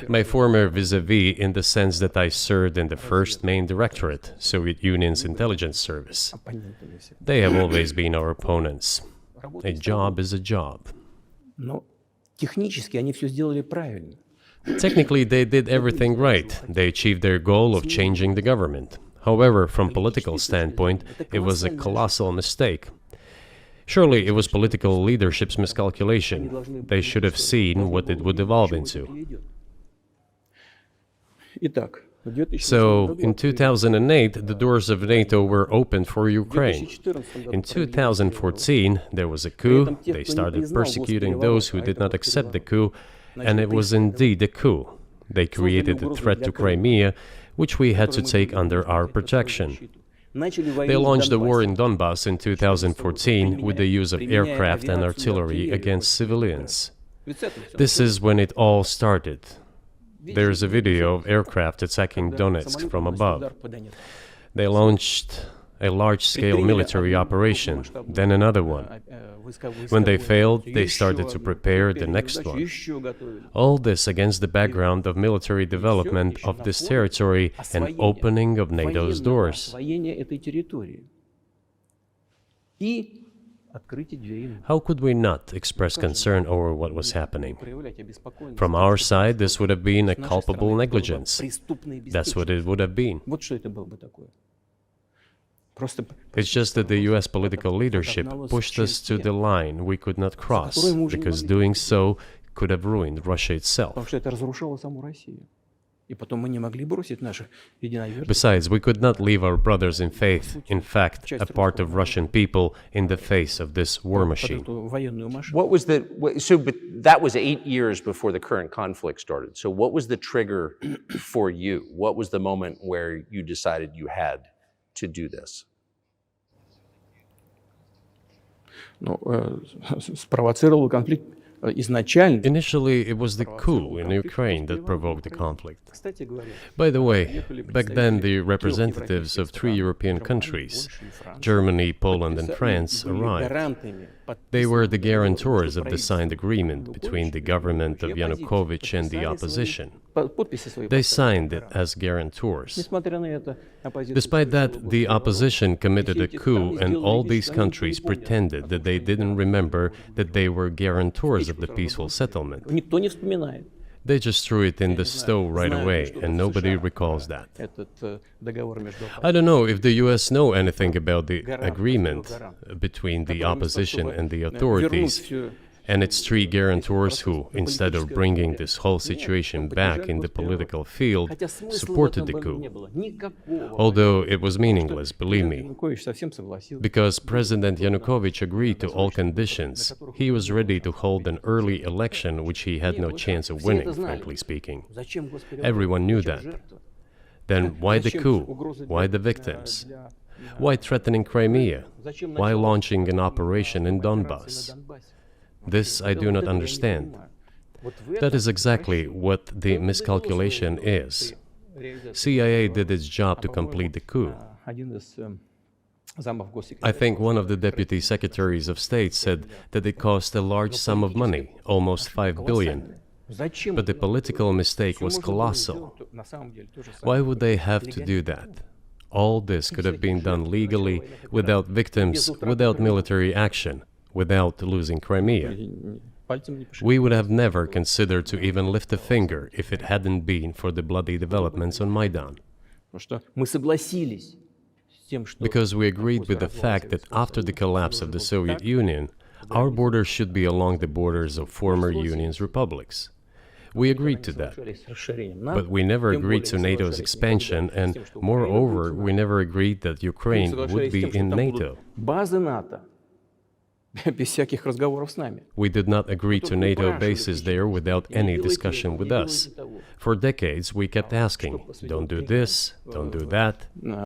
My former vis-a-vis in the sense that I served in the first main directorate, Soviet Union's intelligence service. They have always been our opponents. A job is a job. Technically, they did everything right. They achieved their goal of changing the government. However, from political standpoint, it was a colossal mistake. Surely it was political leadership's miscalculation. They should have seen what it would evolve into. So, in 2008, the doors of NATO were opened for Ukraine. In 2014, there was a coup. They started persecuting those who did not accept the coup, and it was indeed a coup. They created a threat to Crimea, which we had to take under our protection. They launched the war in Donbass in 2014 with the use of aircraft and artillery against civilians. This is when it all started. There is a video of aircraft attacking Donetsk from above. They launched a large-scale military operation, then another one. When they failed, they started to prepare the next one. All this against the background of military development of this territory and opening of NATO's doors. How could we not express concern over what was happening? From our side, this would have been a culpable negligence. That's what it would have been. It's just that the US political leadership pushed us to the line we could not cross, because doing so could have ruined Russia itself. Besides, we could not leave our brothers in faith, in fact, a part of Russian people, in the face of this war machine. But that was 8 years before the current conflict started. So what was the trigger for you? What was the moment where you decided you had to do this? Initially, it was the coup in Ukraine that provoked the conflict. By the way, back then the representatives of 3 European countries, Germany, Poland and France, arrived. They were the guarantors of the signed agreement between the government of Yanukovych and the opposition. They signed it as guarantors. Despite that, the opposition committed a coup, and all these countries pretended that they didn't remember that they were guarantors of the peaceful settlement. They just threw it in the stove right away, and nobody recalls that. I don't know if the US know anything about the agreement between the opposition and the authorities, and its 3 guarantors who, instead of bringing this whole situation back in the political field, supported the coup. Although it was meaningless, believe me, because President Yanukovych agreed to all conditions. He was ready to hold an early election, which he had no chance of winning, frankly speaking. Everyone knew that. Then why the coup? Why the victims? Why threatening Crimea? Why launching an operation in Donbass? This I do not understand. That is exactly what the miscalculation is. CIA did its job to complete the coup. I think one of the deputy secretaries of state said that it cost a large sum of money, almost 5 billion. But the political mistake was colossal. Why would they have to do that? All this could have been done legally, without victims, without military action, without losing Crimea. We would have never considered to even lift a finger if it hadn't been for the bloody developments on Maidan. Because we agreed with the fact that after the collapse of the Soviet Union, our borders should be along the borders of former Union's republics. We agreed to that. But we never agreed to NATO's expansion, and moreover, we never agreed that Ukraine would be in NATO. We did not agree to NATO bases there without any discussion with us. For decades, we kept asking, don't do this, don't do that.